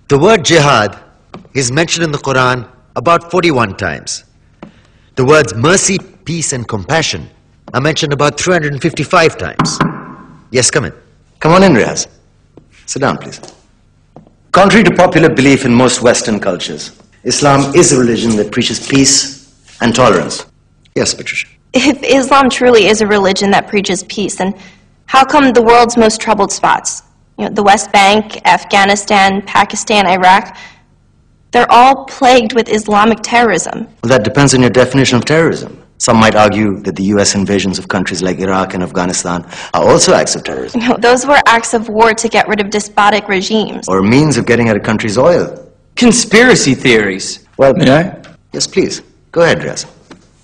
The word jihad is mentioned in the Quran about 41 times. The words mercy, peace and compassion are mentioned about 355 times. Yes, come in. Come on in, Riaz. Sit down, please. Contrary to popular belief in most Western cultures, Islam is a religion that preaches peace and tolerance. Yes, Patricia. If Islam truly is a religion that preaches peace, then how come the world's most troubled spots, the West Bank, Afghanistan, Pakistan, Iraq, they're all plagued with Islamic terrorism? Well, that depends on your definition of terrorism. Some might argue that the U.S. invasions of countries like Iraq and Afghanistan are also acts of terrorism. Those were acts of war to get rid of despotic regimes. Or means of getting at a country's oil. Conspiracy theories. Well, May I? Yes, please. Go ahead, Riaz.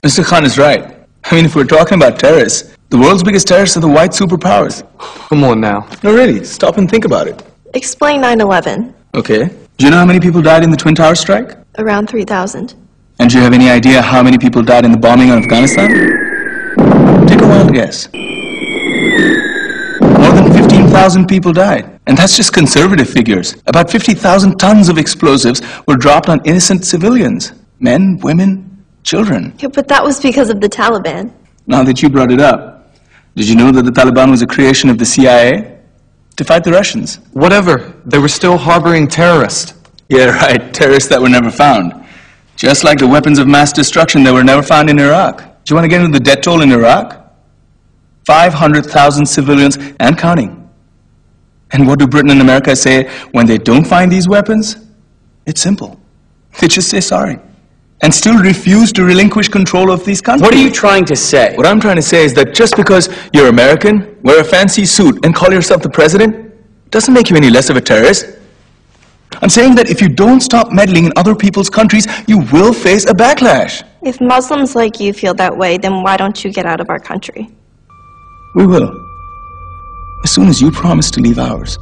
Mr. Khan is right. I mean, if we're talking about terrorists, the world's biggest terrorists are the white superpowers. Come on now. No, really, stop and think about it. Explain 9/11. Okay. Do you know how many people died in the Twin Towers strike? Around 3,000. And do you have any idea how many people died in the bombing of Afghanistan? Take a wild guess. More than 15,000 people died. And that's just conservative figures. About 50,000 tons of explosives were dropped on innocent civilians. Men, women, children. Yeah, but that was because of the Taliban. Now that you brought it up, did you know that the Taliban was a creation of the CIA? To fight the Russians. Whatever. They were still harboring terrorists. Yeah, right. Terrorists that were never found. Just like the weapons of mass destruction that were never found in Iraq. Do you want to get into the death toll in Iraq? 500,000 civilians and counting. And what do Britain and America say when they don't find these weapons? It's simple. They just say sorry. And still refuse to relinquish control of these countries. What are you trying to say? What I'm trying to say is that just because you're American, wear a fancy suit, and call yourself the president, doesn't make you any less of a terrorist. I'm saying that if you don't stop meddling in other people's countries, you will face a backlash. If Muslims like you feel that way, then why don't you get out of our country? We will. As soon as you promise to leave ours.